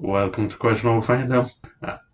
Welcome to Questionable Fandom.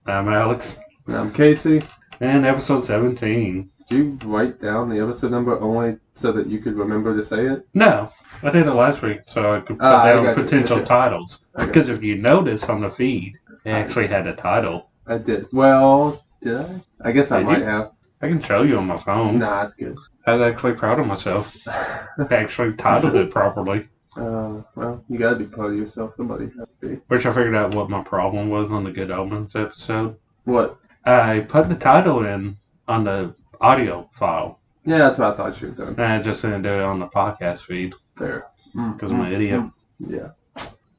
I'm Alex. And I'm Casey. And episode 17. Did you write down the episode number only so that you could remember to say it? No, I did it last week so I could put down potential titles. Because if you notice on the feed, it actually had a title. I did. Well, did I? I guess I might have. I can show you on my phone. Nah, it's good. I was actually proud of myself. I actually titled it properly. Well, you gotta be proud of yourself. Somebody has to be. Which I figured out what my problem was on the Good Omens episode. What? I put the title in on the audio file. Yeah, that's what I thought you had done. And I just didn't do it on the podcast feed. Fair. Because I'm an idiot. Yeah.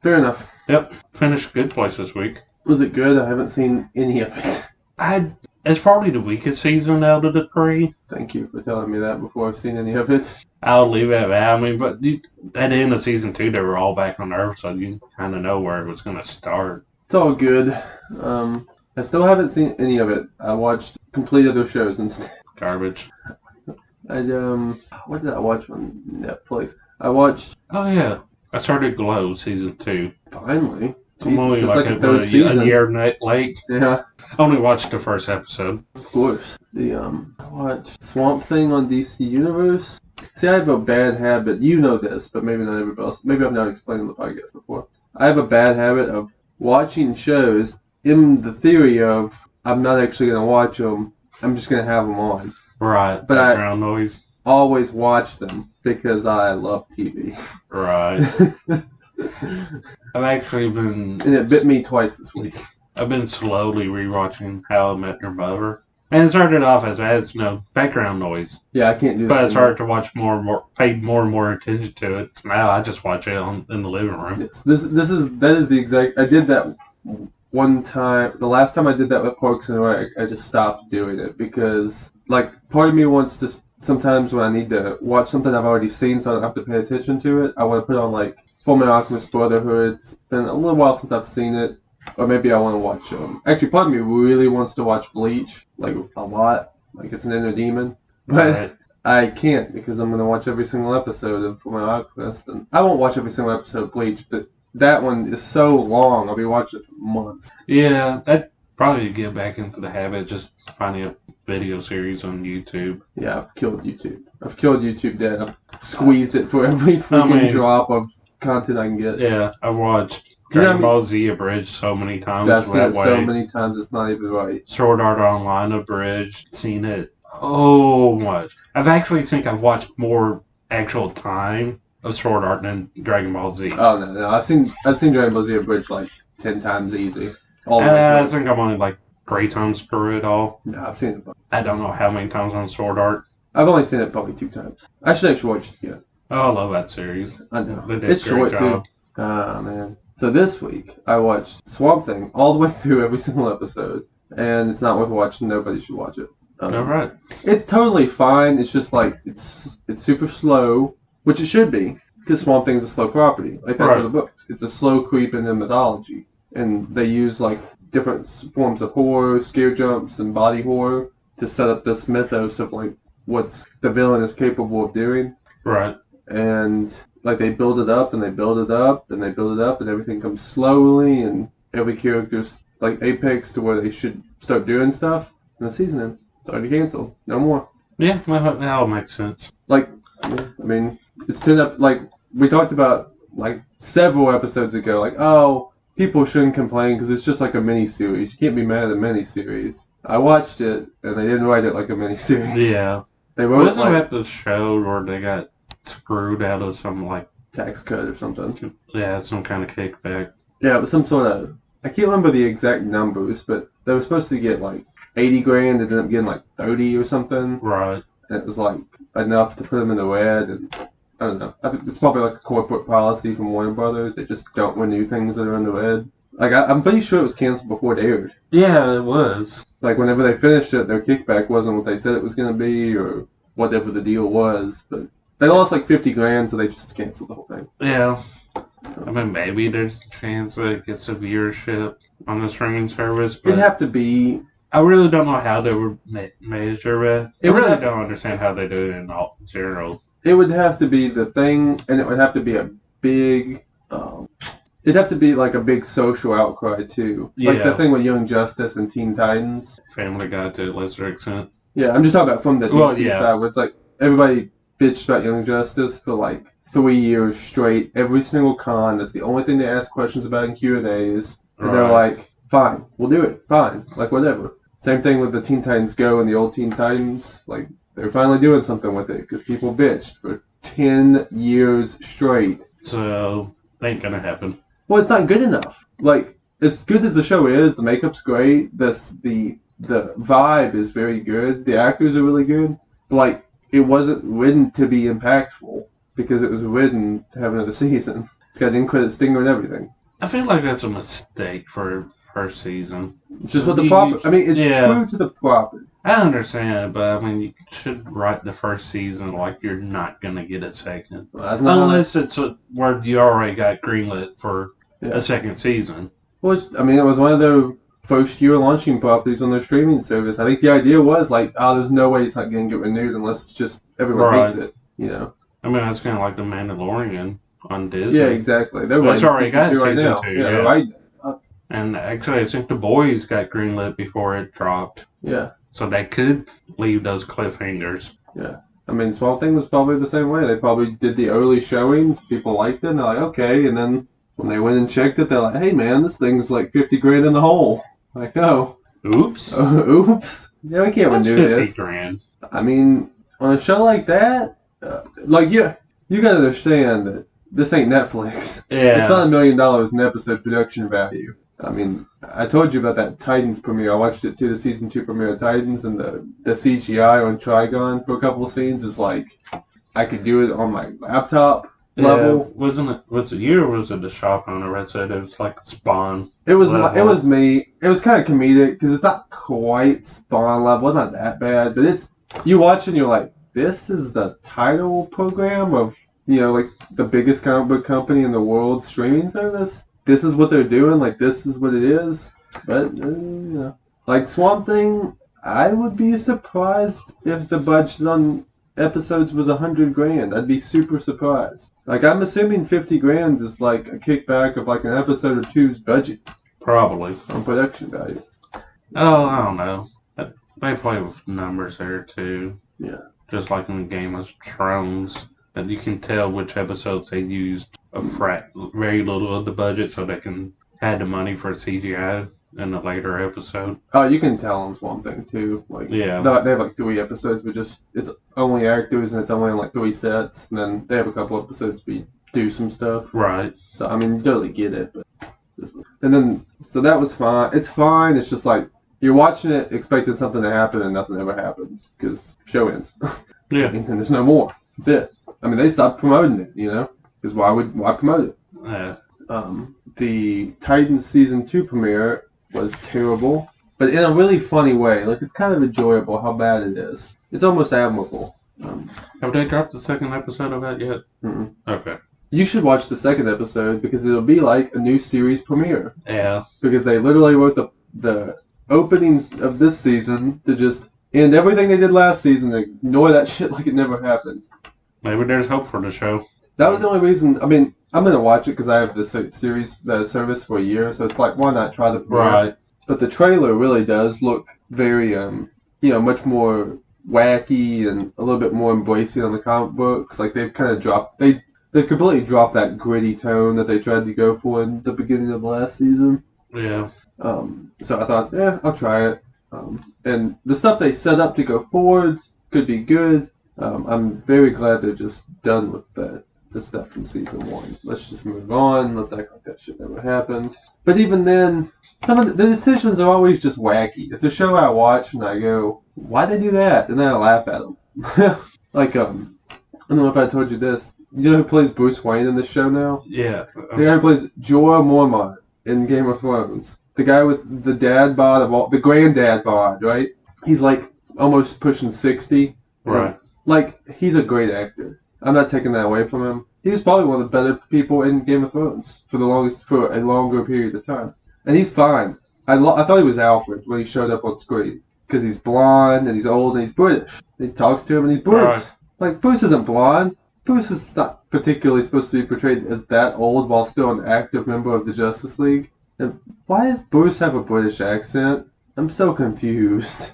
Fair enough. Yep. Finished Good Place this week. Was it good? I haven't seen any of it. It's probably the weakest season out of the three. Thank you for telling me that before I've seen any of it. I'll leave it at that. I mean, but at the end of season 2, they were all back on Earth, so you kind of know where it was going to start. It's all good. I still haven't seen any of it. I watched complete other shows instead. Garbage. What did I watch on Netflix? I watched... Oh, yeah. I started Glow season 2. Finally. I'm only like a third season. A year late. Yeah. I only watched the first episode. Of course. I watched Swamp Thing on DC Universe. See, I have a bad habit. You know this, but maybe not everybody else. Maybe I've not explained on the podcast before. I have a bad habit of watching shows in the theory of I'm not actually going to watch them. I'm just going to have them on. Right. But background noise. Always watch them because I love TV. Right. I've actually been... And it bit me twice this week. I've been slowly rewatching How I Met Your Mother. And it started off as background noise. Yeah, I can't do that. But it's hard to watch pay more and more attention to it. Now I just watch it in the living room. Yes, that is the exact... I did that one time. The last time I did that with Parks and Rec, I just stopped doing it because, part of me wants to... Sometimes when I need to watch something I've already seen so I don't have to pay attention to it, I want to put on, Fullmetal Alchemist Brotherhood. It's been a little while since I've seen it. Or maybe I want to watch... actually, part of me really wants to watch Bleach, a lot. It's an inner demon. But right. I can't because I'm going to watch every single episode of Fullmetal Alchemist. And I won't watch every single episode of Bleach, but that one is so long. I'll be watching it for months. Yeah, I'd probably get back into the habit just finding a video series on YouTube. Yeah, I've killed YouTube. I've killed YouTube dead. I've squeezed it for every freaking drop of content I can get. Yeah, I've watched Dragon Ball Z abridged so many times. I've seen it so many times, it's not even right. Sword Art Online abridged. Seen it so much. I've watched more actual time of Sword Art than Dragon Ball Z. Oh, no. I've seen Dragon Ball Z abridged 10 times easy. I think I'm only 3 times per it all. No, I've seen it. I don't know how many times on Sword Art. I've only seen it probably 2 times. I should actually watch it again. Oh, I love that series. I know. They did it's a great short job. Too. Ah, man. So this week, I watched Swamp Thing all the way through every single episode. And it's not worth watching. Nobody should watch it. Alright. It's totally fine. It's just it's super slow, which it should be. Because Swamp Thing's a slow property. That's for the books. It's a slow creep into mythology. And they use different forms of horror, scare jumps, and body horror to set up this mythos of what's the villain is capable of doing. Right. And they build it up and they build it up and they build it up and everything comes slowly and every character's apex to where they should start doing stuff and the season ends. It's already canceled. No more. Yeah, that all makes sense. I mean, it's 10 up. We talked about several episodes ago. People shouldn't complain because it's just a mini-series. You can't be mad at a mini-series. I watched it, and they didn't write it like a mini-series. Yeah. They wrote Wasn't that the show where they got screwed out of some, tax cut or something? Yeah, some kind of kickback. Yeah, it was some sort of... I can't remember the exact numbers, but they were supposed to get, 80 grand and ended up getting, 30 or something. Right. And it was, enough to put them in the red, and... I don't know. I think it's probably a corporate policy from Warner Brothers. They just don't renew things that are in the red. I'm pretty sure it was canceled before it aired. Yeah, it was. Whenever they finished it, their kickback wasn't what they said it was going to be or whatever the deal was. But they lost 50 grand, so they just canceled the whole thing. Yeah. I mean, maybe there's a chance that it gets a viewership on the streaming service. But it'd have to be... I really don't know how they would measure it. I really don't understand how they do it in general. It would have to be the thing, and it would have to be a big it'd have to be like a big social outcry too. Like the Yeah. thing with Young Justice and Teen Titans. Family Guy to a lesser extent. Yeah, I'm just talking about from the Well, DC yeah. side, where it's like everybody bitched about Young Justice for like 3 years straight. Every single con, that's the only thing they ask questions about in Q&As. And they're Right. like, fine, we'll do it. Fine. Like, whatever. Same thing with the Teen Titans Go and the old Teen Titans. Like, they're finally doing something with it because people bitched for 10 years straight. So, ain't gonna happen. Well, it's not good enough. Like, as good as the show is, the makeup's great, the vibe is very good, the actors are really good. But, like, it wasn't written to be impactful because it was written to have another season. It's got an end credit stinger and everything. I feel like that's a mistake for first season. It's just what the property. I mean, it's Yeah. true to the property. I understand, but I mean, you should write the first season like you're not gonna get a second, unless it's where you already got greenlit for Yeah. a second season. Well, I mean, it was one of their first year launching properties on their streaming service. I think the idea was like, oh, there's no way it's not going to get renewed unless it's just everyone hates Right. it, you know? I mean, that's kind of like the Mandalorian on Disney. Yeah, exactly. They're Well, it's writing already season got 2 right season now. 2, Yeah, yeah. they're writing it. And actually, I think The Boys got greenlit before it dropped, Yeah, so they could leave those cliffhangers. yeah. I mean, Swamp Thing was probably the same way. They probably did the early showings. People liked it. And they're like, okay. And then when they went and checked it, they're like, hey, man, this thing's like 50 grand in the hole. Like, oh, Oops. oops. Yeah, we can't That's renew 50 this. grand. I mean, on a show like that, like, you gotta understand that this ain't Netflix. Yeah. It's not $1 million in episode production value. I mean, I told you about that Titans premiere. I watched it too, the season 2 premiere of Titans, and the CGI on Trigon for a couple of scenes is like, I could do it on my laptop level. Yeah. Was it you or was it the shop owner that said it was like Spawn? It was level? it was me. It was kind of comedic because it's not quite Spawn level. It's not that bad, but it's, you watch and you're like, this is the title program of, you know, like the biggest comic book company in the world streaming service. This is what they're doing. Like, this is what it is. But you know, like Swamp Thing, I would be surprised if the budget on episodes was 100 grand. I'd be super surprised. Like, I'm assuming 50 grand is like a kickback of like an episode or two's budget Probably. on production value. Oh, I don't know. They play with numbers there too. Yeah. Just like in Game of Thrones. And you can tell which episodes they used very little of the budget so they can add the money for CGI in a later episode. Oh, you can tell on Swamp Thing too. Like, Yeah. they have like 3 episodes, but just it's only actors and it's only on like 3 sets, and then they have a couple episodes we do some stuff. Right. So I mean, you totally get it. But and then so that was fine. It's fine. It's just like you're watching it expecting something to happen and nothing ever happens because show ends. Yeah. And there's no more. That's it. I mean, they stopped promoting it, you know, because why promote it? Yeah. The Titans season 2 premiere was terrible, but in a really funny way. Like, it's kind of enjoyable how bad it is. It's almost admirable. Have they dropped the second episode of that yet? Mm-mm. Okay. You should watch the second episode because it'll be like a new series premiere. Yeah. Because they literally wrote the openings of this season to just end everything they did last season and ignore that shit like it never happened. Maybe there's hope for the show. That was the only reason. I mean, I'm gonna watch it because I have the series, the service for a year, so it's like, why not try the premiere? Right. But the trailer really does look very, much more wacky and a little bit more embracing on the comic books. Like they've kind of they've completely dropped that gritty tone that they tried to go for in the beginning of the last season. Yeah. So I thought, I'll try it. And the stuff they set up to go forward could be good. I'm very glad they're just done with the stuff from season 1. Let's just move on. Let's act like that shit never happened. But even then, some of the decisions are always just wacky. It's a show I watch and I go, why'd they do that? And then I laugh at them. Like, I don't know if I told you this. You know who plays Bruce Wayne in this show now? Yeah. The guy who plays Jorah Mormont in Game of Thrones. The guy with the dad bod of all, the granddad bod, right? He's like almost pushing 60. Right. Like, he's a great actor. I'm not taking that away from him. He was probably one of the better people in Game of Thrones for a longer period of time. And he's fine. I thought he was Alfred when he showed up on screen. Because he's blonde and he's old and he's British. He talks to him and he's Bruce. Right. Like, Bruce isn't blonde. Bruce is not particularly supposed to be portrayed as that old while still an active member of the Justice League. And why does Bruce have a British accent? I'm so confused.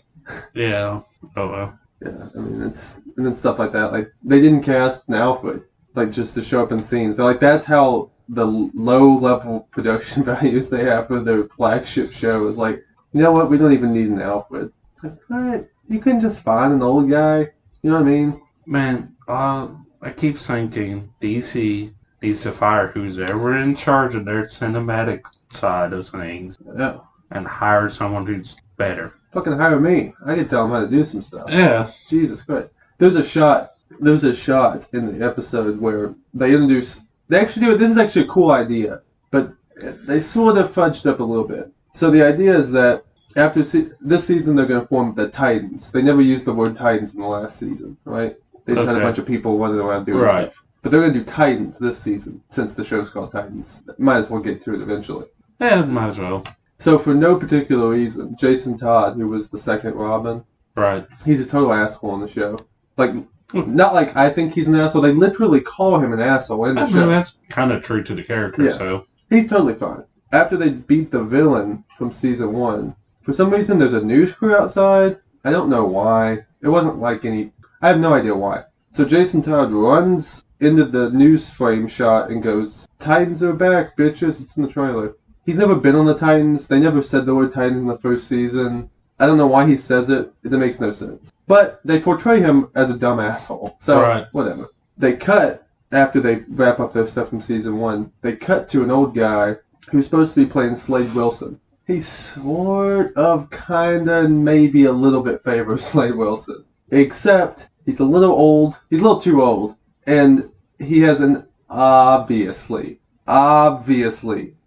Yeah. Oh well. Yeah, I mean, and then stuff like that. Like, they didn't cast an Alfred, like, just to show up in scenes. They're like, that's how the low-level production values they have for their flagship show is like, you know what, we don't even need an Alfred. It's like, what? You couldn't just find an old guy? You know what I mean? Man, I keep thinking DC needs to fire who's ever in charge of their cinematic side of things Yeah. and hire someone who's better. Fucking hire me. I can tell them how to do some stuff. Yeah. Jesus Christ. There's a shot in the episode where they actually do it. This is actually a cool idea, but they sort of fudged up a little bit. So the idea is that after this season, they're going to form the Titans. They never used the word Titans in the last season, right? They just had a bunch of people running around doing stuff. But they're going to do Titans this season, since the show's called Titans. Might as well get to it eventually. Yeah, might as well. So for no particular reason, Jason Todd, who was the second Robin, right, he's a total asshole in the show. Like, not like I think he's an asshole. They literally call him an asshole in the show. That's kind of true to the character, yeah. So he's totally fine. After they beat the villain from season 1, for some reason there's a news crew outside. I don't know why. It wasn't like any... I have no idea why. So Jason Todd runs into the news frame shot and goes, "Titans are back, bitches." It's in the trailer. He's never been on the Titans. They never said the word Titans in the first season. I don't know why he says it. It makes no sense. But they portray him as a dumb asshole. So, whatever. They cut, after they wrap up their stuff from season 1, they cut to an old guy who's supposed to be playing Slade Wilson. He sort of, kinda, and maybe a little bit favors Slade Wilson. Except, he's a little old. He's a little too old. And he has an obviously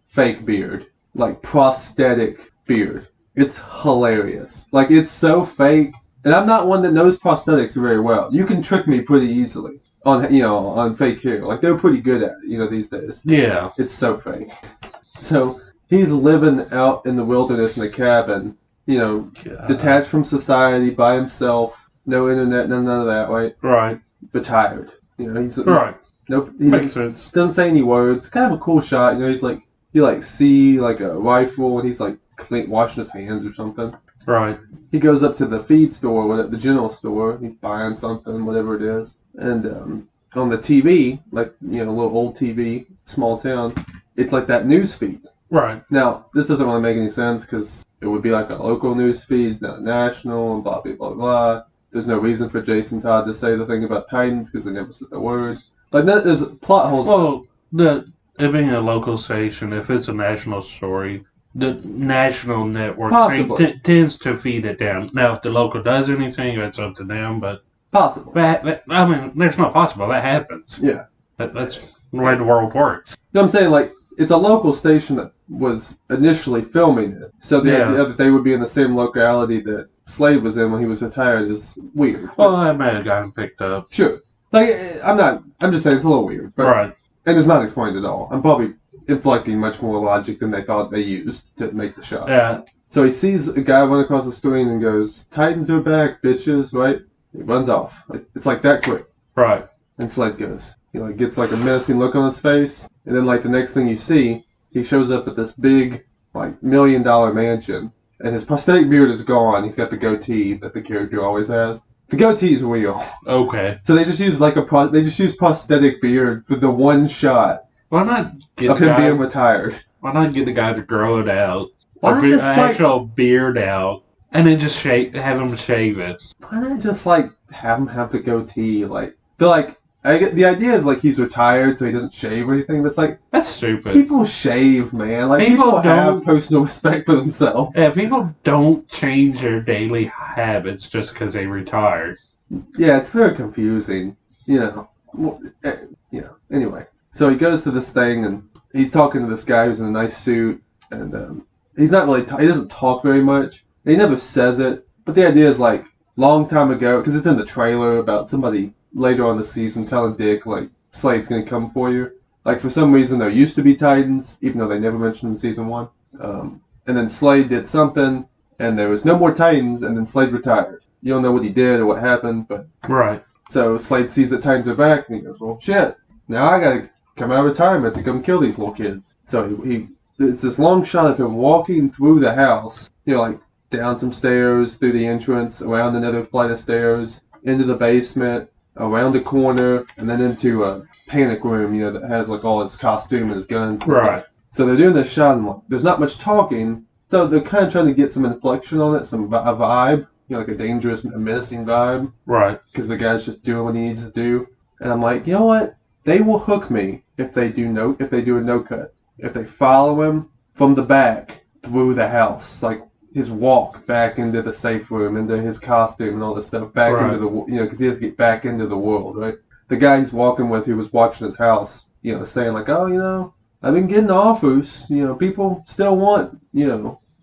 fake beard. Like, prosthetic beard. It's hilarious. Like, it's so fake. And I'm not one that knows prosthetics very well. You can trick me pretty easily on fake hair. Like, they're pretty good at it, these days. Yeah. It's so fake. So, he's living out in the wilderness in a cabin, detached from society, by himself, no internet, none of that, right? Right. Retired. He's nope. He Makes sense. Doesn't say any words. Kind of a cool shot. He's like, you see like a rifle, and he's like washing his hands or something. Right. He goes up to the feed store, the general store. He's buying something, whatever it is. And on the TV, like a little old TV, small town, it's like that news feed. Right. Now, this doesn't really make any sense because it would be like a local news feed, not national, and blah, blah, blah, blah. There's no reason for Jason Todd to say the thing about Titans because they never said the word. Like, there's plot holes. Well, it being a local station, if it's a national story, the national network tends to feed it down. Now, if the local does anything, that's up to them, but... Possible. There's no possible. That happens. Yeah. That's the way the world works. You know what I'm saying? Like, it's a local station that was initially filming it. So the idea that they would be in the same locality that Slade was in when he was retired is weird. Well, that may have gotten picked up. Sure. Like, I'm just saying it's a little weird. But, right. And it's not explained at all. I'm probably inflecting much more logic than they thought they used to make the shot. Yeah. So he sees a guy run across the screen and goes, "Titans are back, bitches," right? He runs off. It's like that quick. Right. And Slade goes. He gets like a menacing look on his face. And then the next thing you see, he shows up at this big, $1 million mansion. And his prosthetic beard is gone. He's got the goatee that the character always has. The goatee is real. Okay. So they just use prosthetic beard for the one shot. Why not get of him being retired? Why not get the guy to grow it out? Why not just actual beard out, and then just have him shave it? Why not just have him have the goatee? The idea is he's retired, so he doesn't shave or anything. But it's that's stupid. People shave, man. People have personal respect for themselves. Yeah, people don't change their daily habits just because they retired. Yeah, it's very confusing. Anyway, so he goes to this thing and he's talking to this guy who's in a nice suit, and he's not really. He doesn't talk very much. He never says it. But the idea is long time ago, because it's in the trailer about somebody later on the season telling Dick, Slade's going to come for you. For some reason, there used to be Titans, even though they never mentioned in season 1. And then Slade did something, and there was no more Titans, and then Slade retired. You don't know what he did or what happened, but... Right. So Slade sees that Titans are back, and he goes, well, shit, now I gotta come out of retirement to come kill these little kids. So it's this long shot of him walking through the house, like down some stairs, through the entrance, around another flight of stairs, into the basement, around a corner, and then into a panic room, that has like all his costume and his guns and stuff. So they're doing this shot, and there's not much talking, so they're kind of trying to get some inflection on it, a vibe, like a dangerous, menacing vibe. Right. Because the guy's just doing what he needs to do. And I'm like, you know what? They will hook me if they do a no cut. If they follow him from the back through the house, like his walk back into the safe room, into his costume and all this stuff, back into the, because he has to get back into the world, right? The guy he's walking with, who was watching his house, saying like, oh, I've been getting offers, people still want,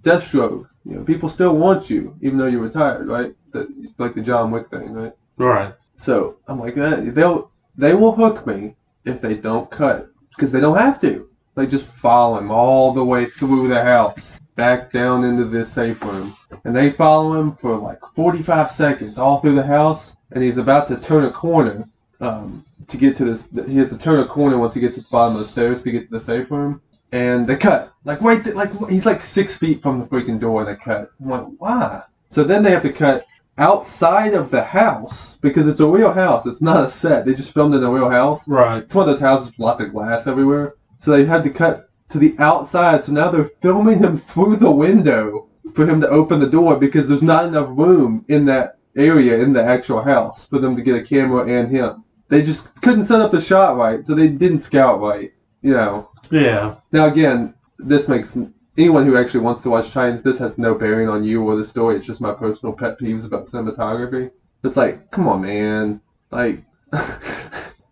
Deathstroke, people still want you, even though you're retired, right? It's like the John Wick thing, right? Right. So I'm like, they will hook me if they don't cut, because they don't have to. They just follow him all the way through the house, back down into this safe room. And they follow him for like 45 seconds all through the house, and he's about to turn a corner to get to this. He has to turn a corner once he gets to the bottom of the stairs to get to the safe room. And they cut. He's like 6 feet from the freaking door, and they cut. I'm like, why? So then they have to cut outside of the house, because it's a real house. It's not a set. They just filmed in a real house. Right. It's one of those houses with lots of glass everywhere. So they had to cut to the outside. So now they're filming him through the window for him to open the door, because there's not enough room in that area in the actual house for them to get a camera and him. They just couldn't set up the shot right, so they didn't scout right. Yeah. Now again, this makes anyone who actually wants to watch Titans, this has no bearing on you or the story. It's just my personal pet peeves about cinematography. It's like, come on, man. Like,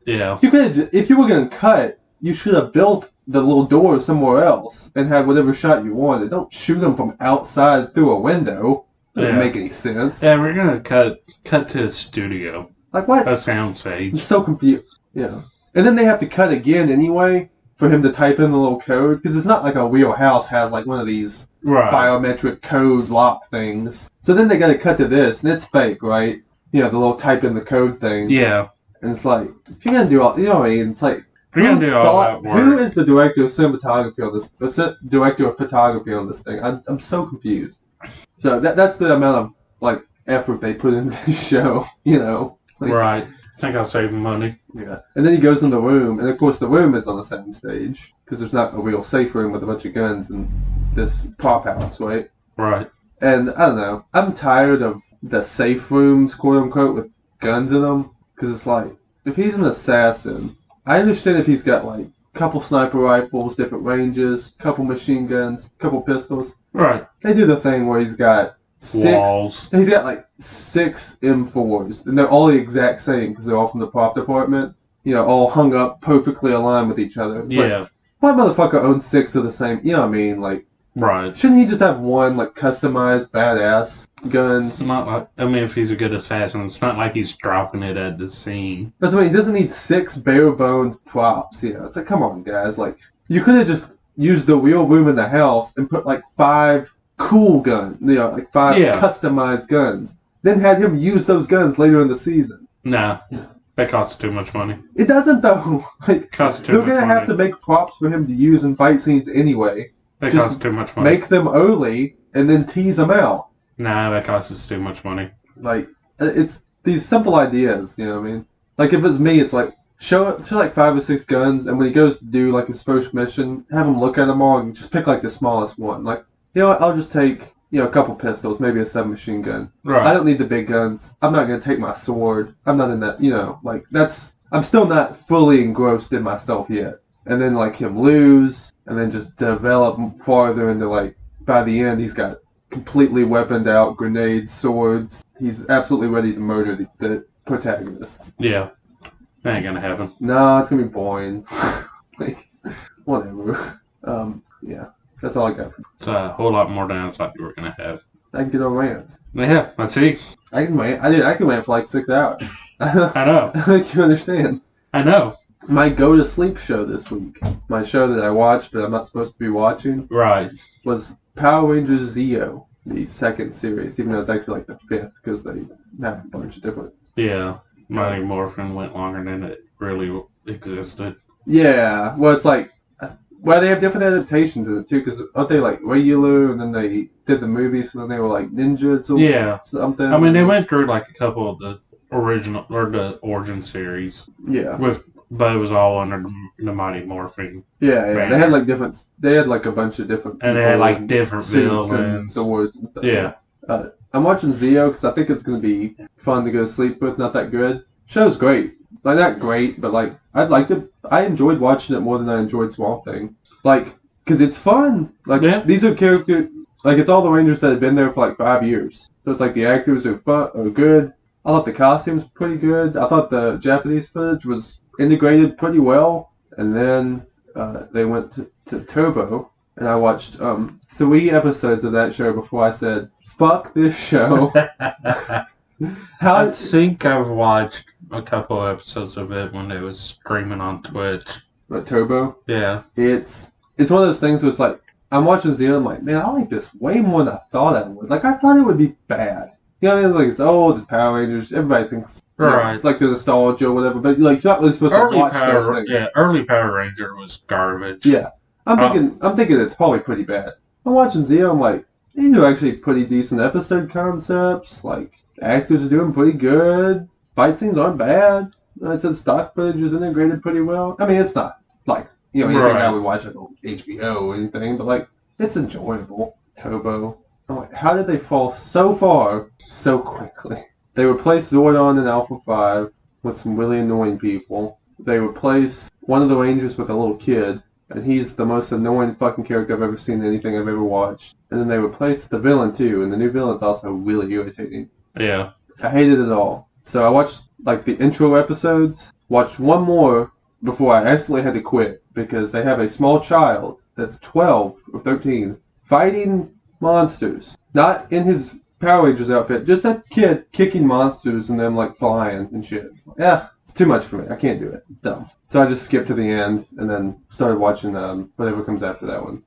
yeah. If you were going to cut, you should have built the little door somewhere else and had whatever shot you wanted. Don't shoot them from outside through a window. Doesn't make any sense. Yeah, we're going to cut to a studio. Like what? A soundstage. I'm so confused. Yeah. And then they have to cut again anyway for him to type in the little code, because it's not like a real house has like one of these biometric code lock things. So then they got to cut to this, and it's fake, right? The little type in the code thing. Yeah. And it's like, if you're gonna do all, what I mean? It's like, you're gonna do all that work. Who is the director of cinematography on this? The director of photography on this thing? I'm so confused. So that's the amount of like effort they put into this show, Like, right. I think I'll save money. Yeah. And then he goes in the room, and of course the room is on the same stage, because there's not a real safe room with a bunch of guns in this prop house, right? Right. And I don't know. I'm tired of the safe rooms, quote unquote, with guns in them, because it's like, if he's an assassin, I understand if he's got like a couple sniper rifles, different ranges, couple machine guns, couple pistols. Right. They do the thing where he's got walls. He's got like 6 M4s, and they're all the exact same because they're all from the prop department. All hung up perfectly aligned with each other. It's like, why motherfucker owns 6 of the same? You know what I mean? Like, right. Shouldn't he just have one like customized badass gun? It's not like, if he's a good assassin, it's not like he's dropping it at the scene. That's what I mean. He doesn't need 6 bare bones props. It's like, come on, guys. Like, you could have just used the real room in the house and put like 5 cool guns, like 5 customized guns. Then had him use those guns later in the season. Nah, that costs too much money. It doesn't though. Like, costs too they're much gonna money. have to make props for him to use in fight scenes anyway. That Just costs too much money. Make them early and then tease them out. Nah, that costs us too much money. Like, it's these simple ideas, you know what I mean? Like, if it's me, it's like, show like 5 or 6 guns, and when he goes to do like his first mission, have him look at them all and just pick like the smallest one. Like, what, I'll just take, a couple pistols, maybe a submachine gun. Right. I don't need the big guns. I'm not going to take my sword. I'm not in that, like, I'm still not fully engrossed in myself yet. And then, like, him lose, and then just develop farther into, like, by the end, he's got completely weaponed out grenades, swords. He's absolutely ready to murder the protagonists. Yeah. That ain't gonna happen. No, it's going to be boring. Like, whatever. Yeah. That's all I got. It's a whole lot more than I thought you were gonna have. I can get on rants. Yeah, let's see. I can rant. I can rant for like 6 hours. I know. I think you understand. I know. My go-to-sleep show this week, my show that I watched but I'm not supposed to be watching, Right. was Power Rangers Zeo, the 2nd series, even though it's actually like the 5th because they have a bunch of different... Yeah. Mighty Morphin went longer than it really existed. Yeah, well, it's like, well, they have different adaptations in it too, because aren't they like regular, and then they did the movies, and then they were like ninjas or Yeah. something? I mean, they went through like a couple of the original or the origin series Yeah. but it was all under the Mighty Morphin. Yeah. banner. They had like different. They had like a bunch of different. And they had like different suits and villains. swords and stuff. Yeah. I'm watching Zeo because I think it's gonna be fun to go to sleep with. Not that good. Show's great. Like not great, but like I enjoyed watching it more than I enjoyed Swamp Thing. Like, cause it's fun. Like these are characters. Like it's all the Rangers that have been there for like 5 years. So it's like the actors are good. I thought the costumes were pretty good. I thought the Japanese footage was integrated pretty well. And then they went to Turbo, and I watched 3 episodes of that show before I said, "Fuck this show." I think I've watched a couple episodes of it when it was streaming on Twitch. But Turbo? Yeah. It's one of those things where it's like, I'm watching Zero, I'm like, man, I like this way more than I thought I would. Like, I thought it would be bad. You know what I mean? Like, it's old, it's Power Rangers, everybody thinks, right. It's like the nostalgia or whatever, but like, you're not really supposed to watch those things. Yeah, early Power Ranger was garbage. Yeah. I'm thinking it's probably pretty bad. I'm watching Zeo, I'm like, these are actually pretty decent episode concepts. Like, the actors are doing pretty good. Fight scenes aren't bad. I said stock footage is integrated pretty well. I mean, it's not like, anything I would watch on HBO or anything, but like, it's enjoyable. Turbo. I'm like, how did they fall so far so quickly? They replaced Zordon in Alpha 5 with some really annoying people. They replaced one of the Rangers with a little kid, and he's the most annoying fucking character I've ever seen in anything I've ever watched. And then they replaced the villain too, and the new villain's also really irritating. Yeah. I hated it all. So I watched like the intro episodes, watched one more before I absolutely had to quit because they have a small child that's 12 or 13 fighting monsters. Not in his Power Rangers outfit, just a kid kicking monsters and them like flying and shit. Yeah, it's too much for me. I can't do it. It's dumb. So I just skipped to the end and then started watching whatever comes after that one.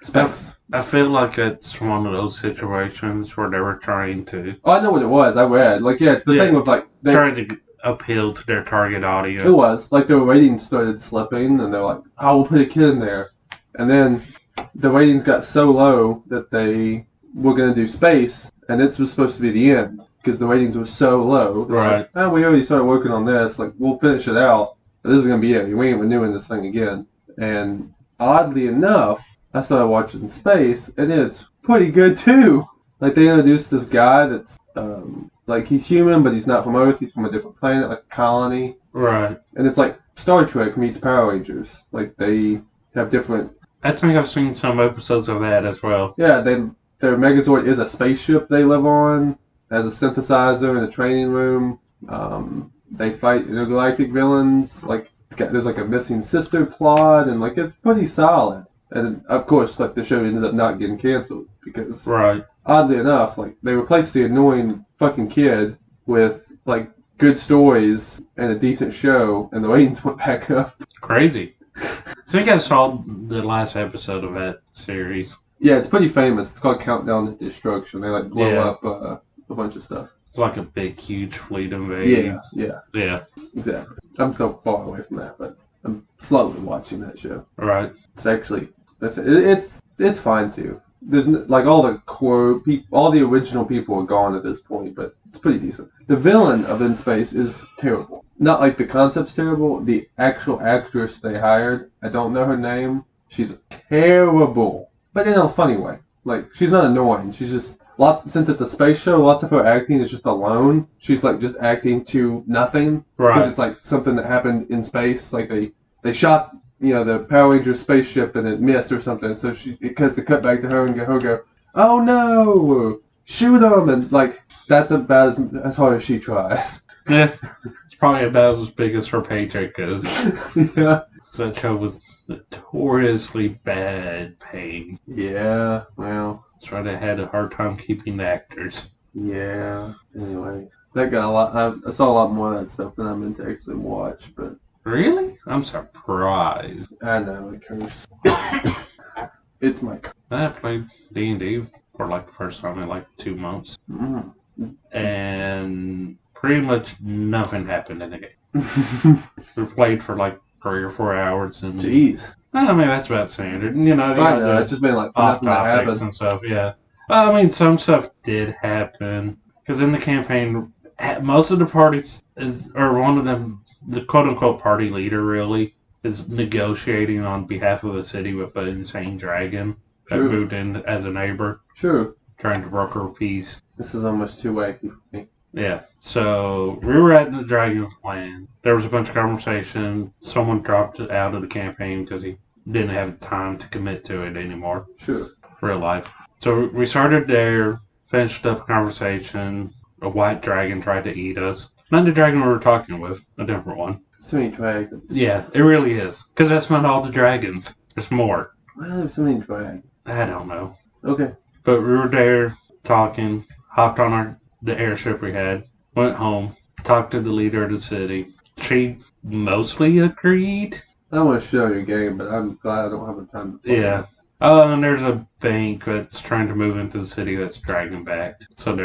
Specs. I feel like it's one of those situations where they were trying to... Oh, I know what it was. I read. Like, yeah, it's the thing with like... trying to appeal to their target audience. It was. Like, the ratings started slipping and they're like, oh, we'll put a kid in there. And then the ratings got so low that they were going to do Space, and it was supposed to be the end because the ratings were so low. They're like, oh, we already started working on this. Like, we'll finish it out. But this is going to be it. We ain't renewing this thing again. And oddly enough, I started watching Space, and it's pretty good too. Like, they introduced this guy that's, like, he's human, but he's not from Earth. He's from a different planet, like a colony. Right. And it's like Star Trek meets Power Rangers. Like, they have different... I think I've seen some episodes of that as well. Yeah, their Megazord is a spaceship they live on. It has a synthesizer and a training room. They fight intergalactic villains. Like, there's like a missing sister plot, and like, it's pretty solid. And of course, like, the show ended up not getting canceled because, oddly enough, like, they replaced the annoying fucking kid with like good stories and a decent show, and the ratings went back up. Crazy. I think I saw the last episode of that series. Yeah, it's pretty famous. It's called Countdown to Destruction. They like blow up a bunch of stuff. It's like a big, huge fleet invasion. Yeah. Exactly. I'm still far away from that, but I'm slowly watching that show. Right. It's actually, it's fine too. There's like all the core people, all the original people are gone at this point, but it's pretty decent. The villain of In Space is terrible. Not like the concept's terrible. The actual actress they hired, I don't know her name. She's terrible, but in a funny way. Like, she's not annoying. She's just since it's a space show, lots of her acting is just alone. She's like just acting to nothing because it's like something that happened in space. Like they shot, the Power Rangers spaceship and it missed or something. So because they cut back to her and go, oh no, shoot them, and like that's about as hard as she tries. Yeah, it's probably about as big as her paycheck is. Yeah, so that show was notoriously bad paying. Yeah, well, that's why they had a hard time keeping the actors. Yeah. Anyway, that got a lot. I saw a lot more of that stuff than I meant to actually watch, but. Really? I'm surprised. I know, it curse. It's my curse. I played D&D for like the first time in like 2 months. Mm. And pretty much nothing happened in the game. We played for like 3 or 4 hours, and Jeez. I mean that's about standard. You know, I know. It's just been like for off nothing to topics happen. and stuff. Yeah. I mean, some stuff did happen because in the campaign, most of the parties or one of them, the quote unquote party leader, really is negotiating on behalf of a city with an insane dragon that True. moved in as a neighbor, True. trying to broker peace. This is almost too wacky for me. Yeah. So we were at the dragon's land. There was a bunch of conversation. Someone dropped out of the campaign because he didn't have time to commit to it anymore. Sure. Real life. So we started there, finished up a conversation. A white dragon tried to eat us. Not the dragon we were talking with, a different one. So many dragons. Yeah, it really is. Because that's not all the dragons. There's more. Why are there so many dragons? I don't know. Okay. But we were there talking, hopped on the airship we had, went home, talked to the leader of the city. She mostly agreed. I don't want to show your game, but I'm glad I don't have the time to play. Yeah. Oh, and there's a bank that's trying to move into the city that's dragon backed. So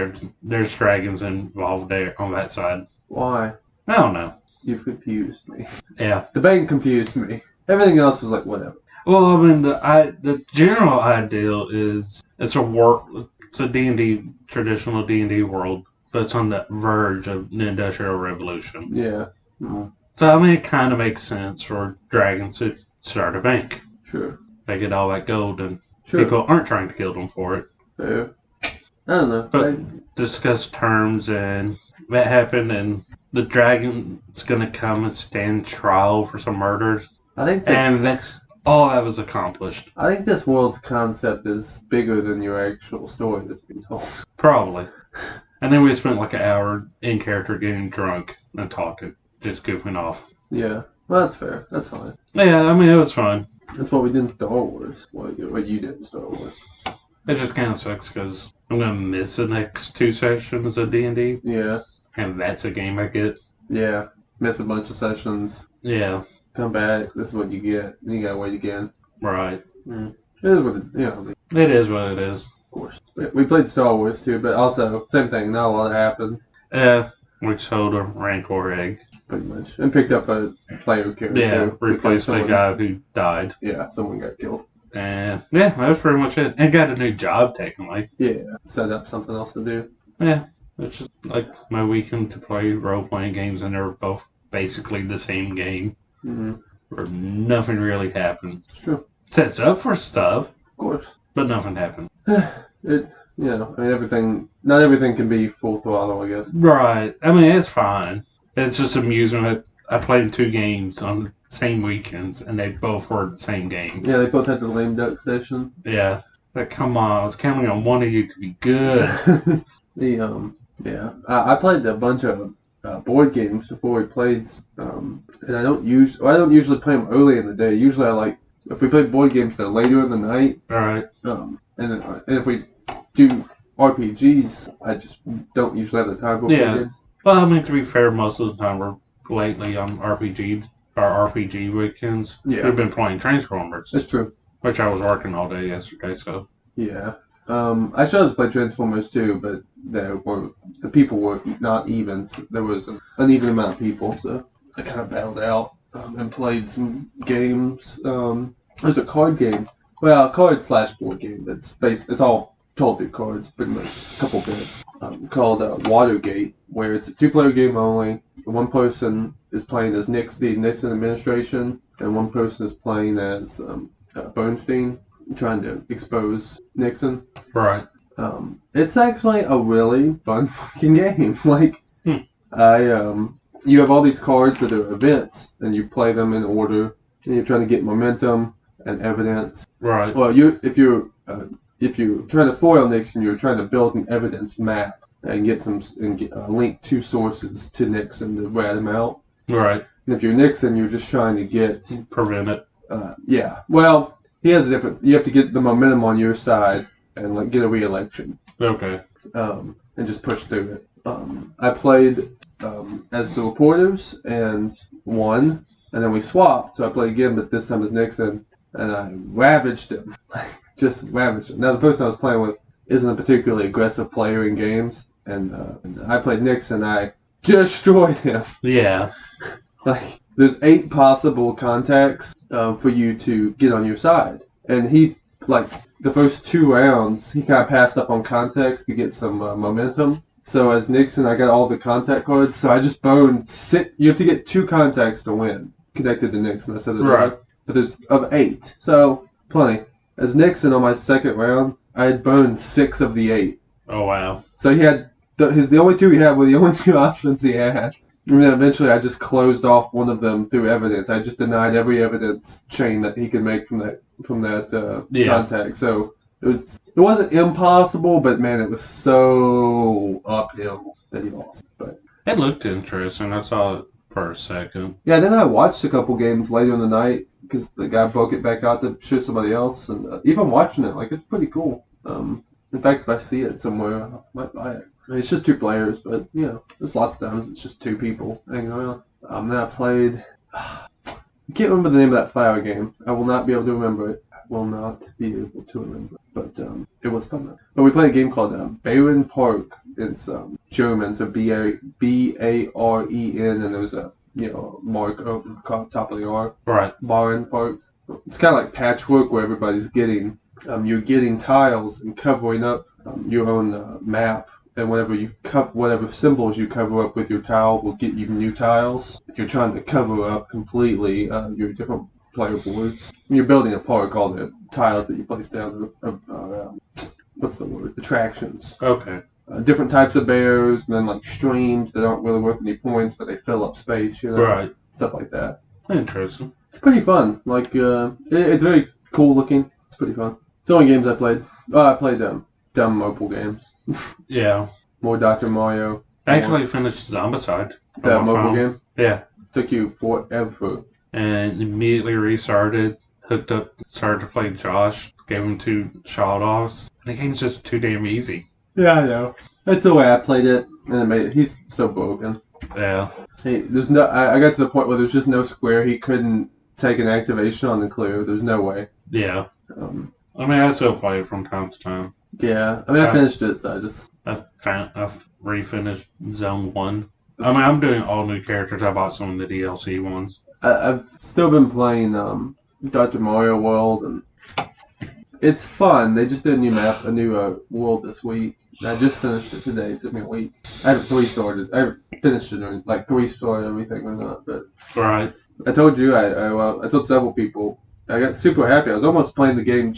there's dragons involved there on that side. Why? I don't know. You've confused me. Yeah. The bank confused me. Everything else was like whatever. Well, I mean, the general ideal is it's a D&D, traditional D&D world, but it's on the verge of the Industrial Revolution. Yeah. Mm. So, I mean, it kind of makes sense for dragons to start a bank. Sure. They get all that gold, and Sure. people aren't trying to kill them for it. Fair. I don't know. But discuss terms, and that happened, and the dragon's going to come and stand trial for some murders. I think And that's all that was accomplished. I think this world's concept is bigger than your actual story that's being told. Probably. And then we spent like an hour in character getting drunk and talking, just goofing off. Yeah. Well, that's fair. That's fine. Yeah, I mean, it was fun. That's what we did in Star Wars. What you did in Star Wars. It just kind of sucks because I'm going to miss the next 2 sessions of D&D, Yeah. and that's a game I get. Yeah. Miss a bunch of sessions. Yeah, Come back. This is what you get. Then you gotta wait again. right. It is what it, you know. It is what it is. Of course. We played Star Wars too, but also same thing. Not a lot happened. Yeah, we sold a Rancor egg. Pretty much, and picked up a player character. Yeah, because replaced the someone- guy who died. Yeah, someone got killed. And yeah, that was pretty much it. And got a new job taken, like. Yeah, set up something else to do. Yeah, it's just like my weekend to play role-playing games, and they're both basically the same game. Mm-hmm. Where nothing really happened. It's true. Sets up for stuff, Of course. but nothing happened. Not everything can be full throttle, I guess. Right. I mean, it's fine. It's just amusing that I played 2 games on the same weekends, and they both were the same game. Yeah, they both had the lame duck session. Yeah. Like, come on. I was counting on one of you to be good. I played a bunch of board games before we played, and I don't usually play them early in the day. Usually, if we play board games, they're later in the night. All right. And if we do RPGs, I just don't usually have the time for board games. Well, I mean, to be fair, most of the time we're lately on RPG weekends. Yeah. We've been playing Transformers, That's true. which I was working all day yesterday, so. Yeah. I should play Transformers too, but the people were not even. So there was an uneven amount of people, so I kind of bailed out and played some games. There's a card game. Well, card/board game. It's all told through cards, pretty much. A couple bits. Called Watergate, where it's a 2-player game only. One person is playing as the Nixon administration, and one person is playing as Bernstein, trying to expose Nixon. Right. It's actually a really fun fucking game. You have all these cards that are events, and you play them in order, and you're trying to get momentum and evidence. Right. Well, if you're trying to foil Nixon, you're trying to build an evidence map and link 2 sources to Nixon to rat him out. Right. And if you're Nixon, you're just trying to get Prevent it. yeah. Well, he has a different. You have to get the momentum on your side and get a re-election. Okay. And just push through it. I played as the reporters and won, and then we swapped. So I played again, but this time as Nixon, and I ravaged him. Just ravaged him. Now the person I was playing with isn't a particularly aggressive player in games, and I played Nixon. I destroyed him. Yeah. Like, there's 8 possible contacts for you to get on your side. And he, like, the first 2 rounds, he kind of passed up on contacts to get some momentum. So as Nixon, I got all the contact cards, so I just boned 6. You have to get 2 contacts to win connected to Nixon. I said it Right. But there's of 8, so plenty. As Nixon on my second round, I had boned 6 of the 8. Oh, wow. So he had the only 2 he had were the only 2 options he had. And then eventually I just closed off one of them through evidence. I just denied every evidence chain that he could make from that contact. So it wasn't impossible, but man, it was so uphill that he lost. But It looked interesting. I saw it for a second. yeah, then I watched a couple games later in the night because the guy broke it back out to show somebody else, and even watching it, like, it's pretty cool. In fact, if I see it somewhere, I might buy it. It's just 2 players, but you know, there's lots of times it's just 2 people hanging around. Then I played. I can't remember the name of that fire game. I will not be able to remember it. I will not be able to remember it. But it was fun. But we played a game called Baren Park. It's German, so Baren, and there's a mark over the top of the R. Right. Baren Park. It's kind of like patchwork where everybody's getting you're getting tiles and covering up your own map. And whatever symbols you cover up with your tile will get you new tiles. If you're trying to cover up completely your different player boards, when you're building a park, all the tiles that you place down are what's the word? Attractions. Okay. Different types of bears, and then like streams that aren't really worth any points, but they fill up space. Right. Stuff like that. Interesting. It's pretty fun. Like it's very cool looking. It's pretty fun. It's the only games I played. I played dumb mobile games. Yeah. More Dr. Mario. I actually finished Zombicide. That mobile game? Yeah. Took you forever. And immediately restarted, hooked up, started to play Josh, gave him 2 shot-offs. The game's just too damn easy. Yeah, I know. That's the way I played it, and he's so broken. Yeah. Hey, I got to the point where there's just no square he couldn't take an activation on and clear. There's no way. Yeah. I mean, I still play it from time to time. Yeah, I mean, I finished it, so I've refinished Zone 1. I mean, I'm doing all new characters. I bought some of the DLC ones. I've still been playing Dr. Mario World, and it's fun. They just did a new map, a new world this week. I just finished it today. It took me a week. I haven't 3-starred. I haven't finished it, or like 3-starred everything or not. But Right. I told you, I told several people. I got super happy. I was almost playing the game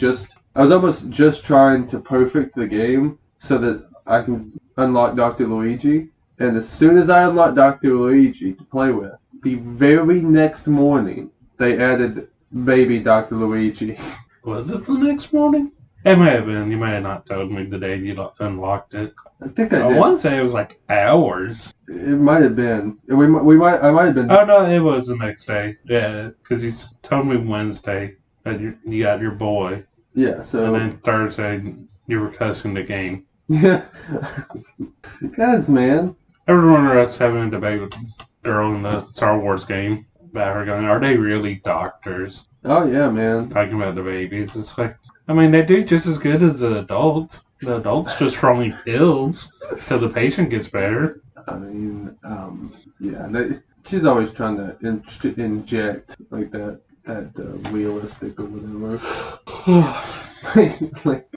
I was almost just trying to perfect the game so that I can unlock Dr. Luigi. And as soon as I unlocked Dr. Luigi to play with, the very next morning, they added baby Dr. Luigi. Was it the next morning? It may have been. You may have not told me the day you unlocked it. I think I did. I want to say it was like hours. It might have been. I might have been. Oh, no, it was the next day. Yeah, because you told me Wednesday that you got your boy. Yeah, so. And then Thursday, you were cussing the game. Yeah. Guys, man. I remember us having a debate with a girl in the Star Wars game about her going, are they really doctors? Oh, yeah, man. Talking about the babies. It's like, I mean, they do just as good as the adults. The adults just throwing pills till the patient gets better. I mean, yeah. She's always trying to inject like that realistic or whatever.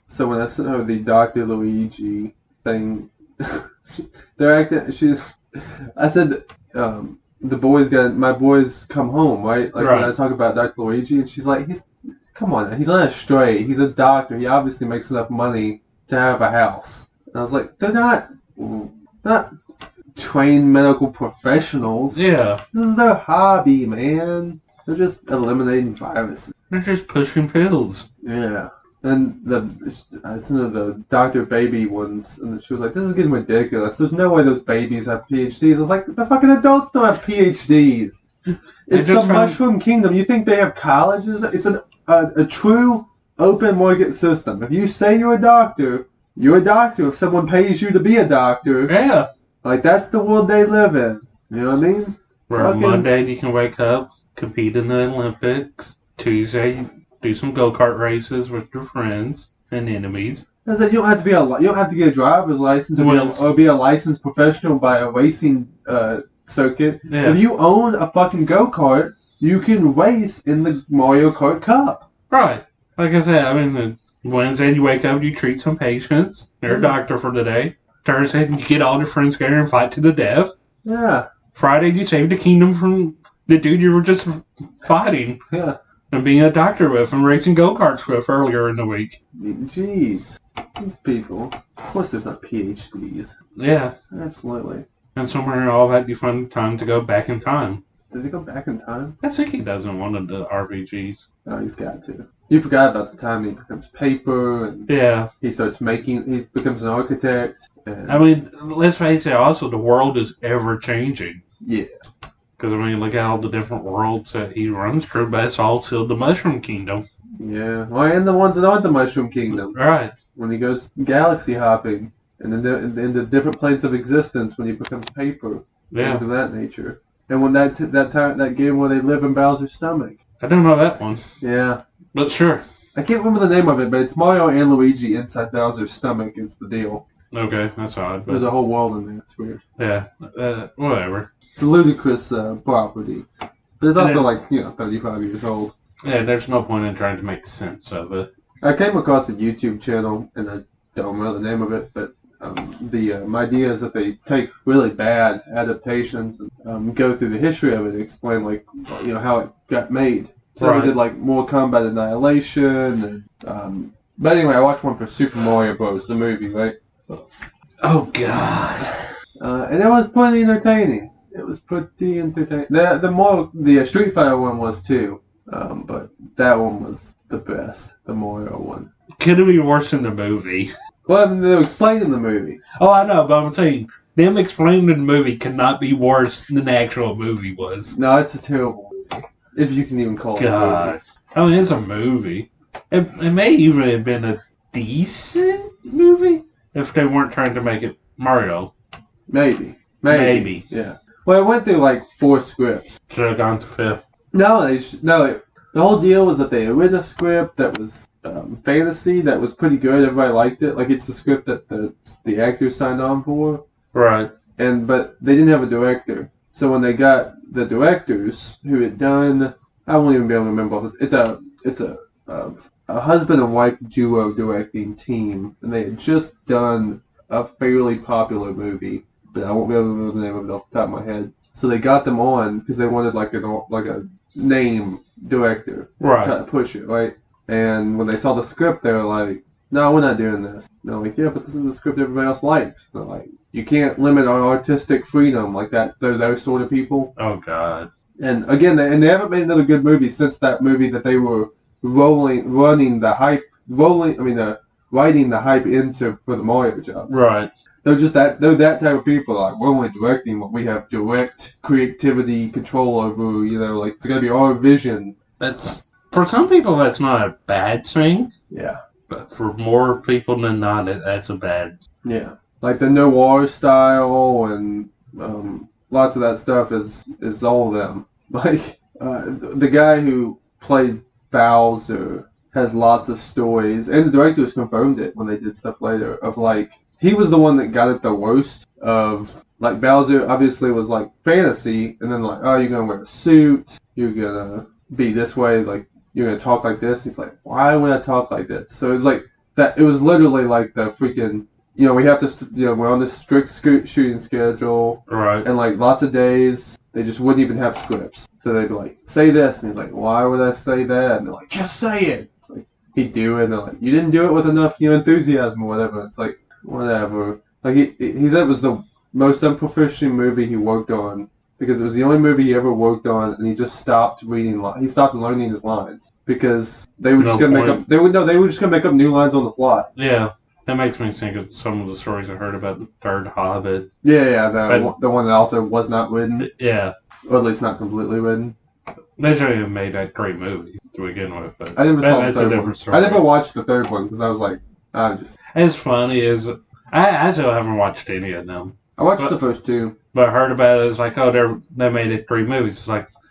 So when I sent her the Dr. Luigi thing, they're acting. I said, my boys come home, right? Like when I talk about Dr. Luigi, and she's like, come on, he's not a stray. He's a doctor. He obviously makes enough money to have a house. And I was like, they're not trained medical professionals. Yeah. This is their hobby, man. They're just eliminating viruses. They're just pushing pills. Yeah. And I sent her the Dr. Baby ones, and she was like, this is getting ridiculous. There's no way those babies have PhDs. I was like, the fucking adults don't have PhDs. It's the Mushroom Kingdom. You think they have colleges? It's a true open market system. If you say you're a doctor, you're a doctor. If someone pays you to be a doctor, yeah. Like, that's the world they live in. You know what I mean? Where on Monday you can wake up, compete in the Olympics. Tuesday, do some go-kart races with your friends and enemies. I said you don't have to you don't have to get a driver's license or be a licensed professional by a racing circuit. Yeah. If you own a fucking go-kart, you can race in the Mario Kart Cup. Right. Like I said, I mean, Wednesday you wake up, you treat some patients. You're a doctor for the day. Thursday you get all your friends together and fight to the death. Yeah. Friday you save the kingdom from the dude you were just fighting. Yeah. And being a doctor with and racing go-karts with earlier in the week. Jeez. These people. Of course there's not PhDs. Yeah. Absolutely. And somewhere in all that you find time to go back in time. Does he go back in time? I think he does in one of the RPGs. Oh, he's got to. You forgot about the time he becomes paper and he starts he becomes an architect. And I mean, let's face it, also the world is ever changing. Yeah. Because, I mean, look at all the different worlds that he runs through, but it's all still the Mushroom Kingdom. Yeah. Well, and the ones that aren't the Mushroom Kingdom. Right. When he goes galaxy hopping and in the different planes of existence when he becomes paper. Yeah. Things of that nature. And when that game where they live in Bowser's stomach. I don't know that one. Yeah. But sure. I can't remember the name of it, but it's Mario and Luigi inside Bowser's stomach is the deal. Okay, that's odd. But there's a whole world in there. It's weird. Yeah. Whatever. It's a ludicrous property. But it's also 35 years old. Yeah, there's no point in trying to make sense of it. I came across a YouTube channel, and I don't know the name of it, but the idea is that they take really bad adaptations and go through the history of it and explain how it got made. So they did Mortal Kombat Annihilation, and but anyway, I watched one for Super Mario Bros. The movie, right? Oh God! And it was pretty entertaining. It was pretty entertaining. The Street Fighter one was too, but that one was the best. The Mario one. Could it be worse than the movie? Well, I mean, they were explaining the movie. Oh, I know, but I'm saying them explaining the movie cannot be worse than the actual movie was. No, it's a terrible movie, if you can even call it a movie. I mean, it's a movie. It may even have been a decent movie if they weren't trying to make it Mario. Maybe. Yeah. Well, it went through 4 scripts. Should have gone to 5th. No, the whole deal was that they had written a script that was fantasy that was pretty good. Everybody liked it. It's the script that the actors signed on for. Right. But they didn't have a director. So when they got the directors who had done, I won't even be able to remember. It's a husband and wife duo directing team, and they had just done a fairly popular movie, but I won't be able to remember the name of it off the top of my head. So they got them on because they wanted a name director, right? Try to push it, right? And when they saw the script, they were like, "No, we're not doing this." And they're like, "Yeah, but this is the script everybody else likes." And they're like, "You can't limit our artistic freedom like that." They're those sort of people. Oh God. And again, they haven't made another good movie since that movie that they were writing the hype into for the Mario job. Right. They're that type of people. We're only directing what we have direct creativity control over. It's gonna be our vision. That's for some people that's not a bad thing. Yeah. But for more people than not, that's a bad. Yeah. The noir style and lots of that stuff is all them. The guy who played Bowser has lots of stories, and the directors confirmed it when they did stuff later of he was the one that got it the worst of Bowser obviously was fantasy, and then oh, you're gonna wear a suit, you're gonna be this way, you're gonna talk like this. He's like, why would I talk like this? So it's that. It was literally the freaking. We have to. We're on this strict shooting schedule. Right. And lots of days, they just wouldn't even have scripts. So they'd be say this, and he's like, why would I say that? And they're like, just say it. It's he'd do it, and they're like, you didn't do it with enough, enthusiasm or whatever. It's whatever. He said it was the most unprofessional movie he worked on. Because it was the only movie he ever worked on, and he just stopped reading. He stopped learning his lines because they were just gonna make up. They were just gonna make up new lines on the fly. Yeah, that makes me think of some of the stories I heard about the third Hobbit. Yeah, the one that also was not written. Yeah, or at least not completely written. They should have made that great movie to begin with. But I never saw the third one. Story. I never watched the third one because I was like, As funny as I still haven't watched any of them. I watched the first 2. But I heard about it, it's they made it 3 movies. It's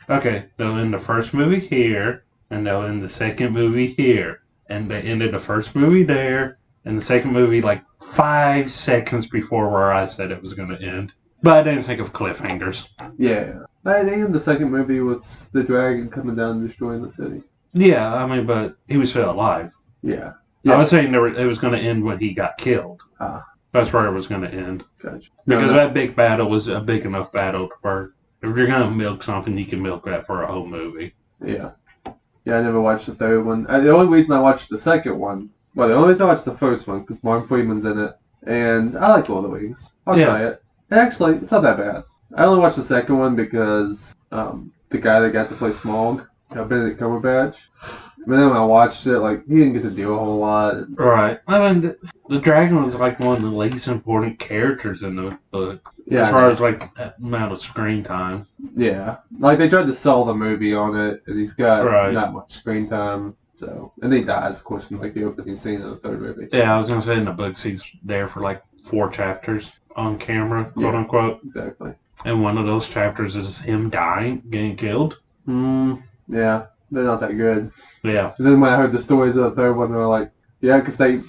okay, they'll end the first movie here, and they'll end the second movie here. And they ended the first movie there, in the second movie, like 5 seconds before where I said it was going to end. But I didn't think of cliffhangers. Yeah. And the second movie was the dragon coming down and destroying the city. Yeah, I mean, but he was still alive. Yeah. I was saying it was going to end when he got killed. That's where it was going to end. Gotcha. Because that big battle was a big enough battle to where if you're going to milk something, you can milk that for a whole movie. Yeah. Yeah, I never watched the third one. The only reason I watched the second one, well, the only reason I watched the first one, because Martin Freeman's in it, and I like Lord of the Rings. I'll try it. And actually, it's not that bad. I only watched the second one because the guy that got to play Smaug, Benedict Cumberbatch. But then when I watched it, like, he didn't get to do a whole lot. Right. I mean, the dragon was like one of the least important characters in the book. Yeah, as far as like amount of screen time. Yeah. Like, they tried to sell the movie on it, and he's got Right. not much screen time. So, and he dies, of course, in like the opening scene of the third movie. Yeah, I was gonna say in the books he's there for like 4 chapters on camera, quote unquote. Exactly. And one of those chapters is him dying, getting killed. Yeah, they're not that good. Yeah. And then when I heard the stories of the third one, they were like, yeah, because same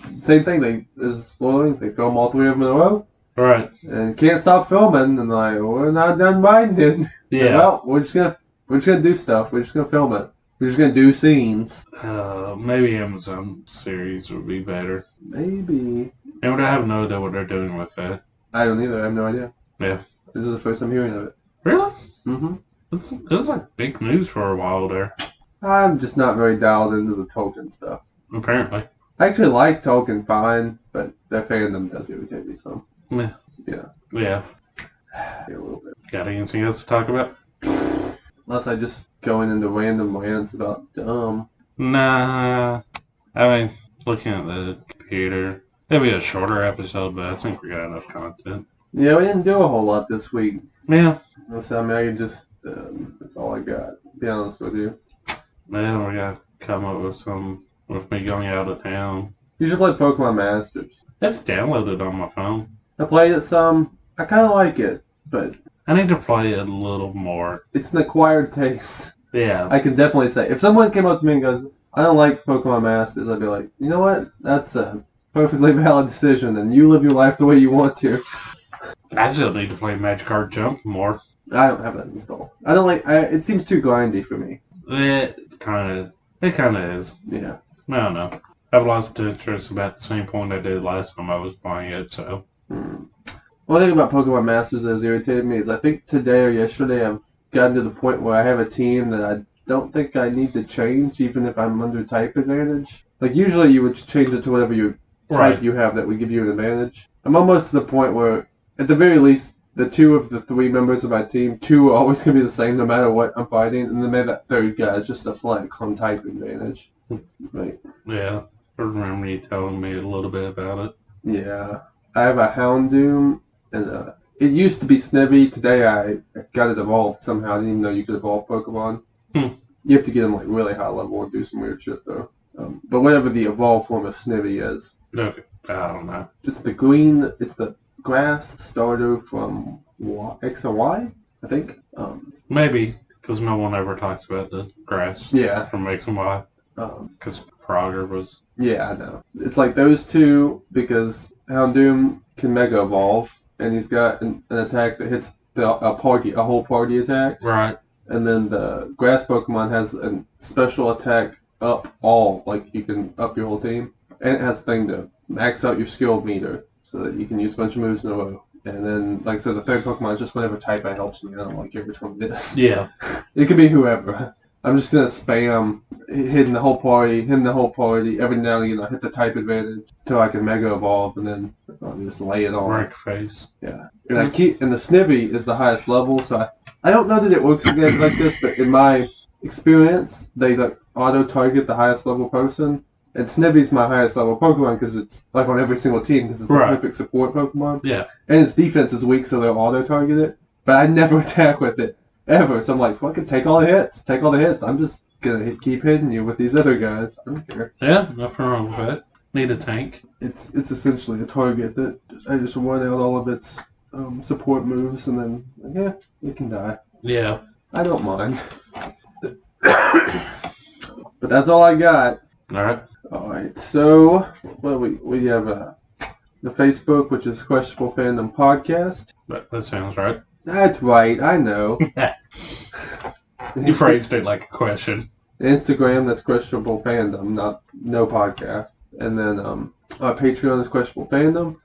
thing. As Lord of the Rings, they film all 3 of them in a row. Right. And can't stop filming, and like, we're not done binding. Yeah. Well, we're just gonna do stuff. We're just gonna film it. We're just gonna do scenes. Maybe Amazon series would be better. Maybe. And I have no idea what they're doing with that. I don't either. I have no idea. Yeah. This is the first time hearing of it. Really? Mm-hmm. It was like big news for a while there. I'm just not very dialed into the Tolkien stuff. Apparently. I actually like Tolkien fine, but their fandom does irritate me some. Yeah. Yeah. Yeah. A little bit. Got anything else to talk about? Unless I just going into random rants about dumb. Nah. I mean, looking at the computer, it'll be a shorter episode, but I think we got enough content. Yeah, we didn't do a whole lot this week. Yeah. So, I mean, I can just, that's all I got, to be honest with you. Man, we got to come up with with me going out of town. You should play Pokemon Masters. It's downloaded on my phone. I played it some. I kind of like it, but I need to play it a little more. it's an acquired taste. Yeah. I can definitely say. If someone came up to me and goes, I don't like Pokemon Masters, I'd be like, you know what? That's a perfectly valid decision, and you live your life the way you want to. I still need to play Magikarp Jump more. I don't have that installed. I don't like. It seems too grindy for me. It kind of is. Yeah. I don't know. I've lost interest about the same point I did last time I was playing it, so. One thing about Pokemon Masters that has irritated me is I think today or yesterday I've gotten to the point where I have a team that I don't think I need to change, even if I'm under type advantage. Like, usually you would change it to whatever your type you have that would give you an advantage. I'm almost to the point where, at the very least, the 2 of the 3 members of my team, 2 are always going to be the same no matter what I'm fighting, and then maybe that 3rd guy is just a flex on type advantage. Right. Yeah. I remember you telling me a little bit about it. Yeah. I have a Houndoom, and it used to be Snivy. Today I got it evolved somehow. I didn't even know you could evolve Pokemon. You have to get them like really high level and do some weird shit though. But whatever the evolved form of Snivy is. Okay. I don't know. It's the grass starter from X and Y, I think. Maybe, because no one ever talks about the grass from X and Y. Because Frogger was... Yeah, I know. It's like those 2, because Houndoom can Mega Evolve, and he's got an attack that hits a whole party attack. Right. And then the Grass Pokemon has a special attack up all, like you can up your whole team. And it has a thing to max out your skill meter, so that you can use a bunch of moves in a row. And then, like I said, the 3rd Pokemon, just whatever type it helps me. I don't like which one it is. Yeah. It could be whoever. I'm just going to spam hitting the whole party. Every now and again, I hit the type advantage until I can Mega Evolve, and then I'll just lay it on. Rank face. Yeah. And and the Snivy is the highest level, so I don't know that it works again like this, but in my experience, they like auto-target the highest level person. And Snivy's my highest level Pokemon because it's like on every single team because it's a perfect support Pokemon. Yeah. And its defense is weak, so they'll auto-target it. But I never attack with it. Ever. So I'm like, fucking take all the hits. I'm just gonna keep hitting you with these other guys. I don't care. Yeah, nothing wrong with that. Need a tank. It's essentially a target that I just run out all of its support moves and then, yeah, it can die. Yeah. I don't mind. But that's all I got. Alright. All right. So, well, we have the Facebook, which is Questionable Fandom Podcast. That sounds right. That's right. I know. You phrased it like a question. Instagram, that's Questionable Fandom, no podcast. And then our Patreon is Questionable Fandom.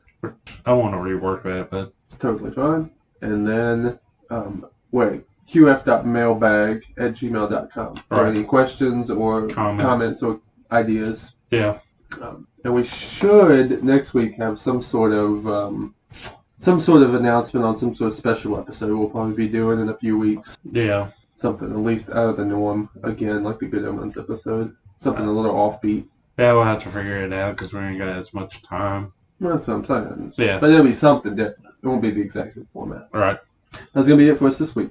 I want to rework that, but it's totally fine. And then qf.mailbag@gmail.com for any questions or comments or ideas. Yeah. And we should next week have some sort of announcement on some sort of special episode we'll probably be doing in a few weeks. Yeah. Something at least out of the norm, again, like the Good Omens episode. Something a little offbeat. Yeah, we'll have to figure it out because we ain't got as much time. Well, that's what I'm saying. Yeah. But it'll be something different. It won't be the exact same format. All right. That's going to be it for us this week.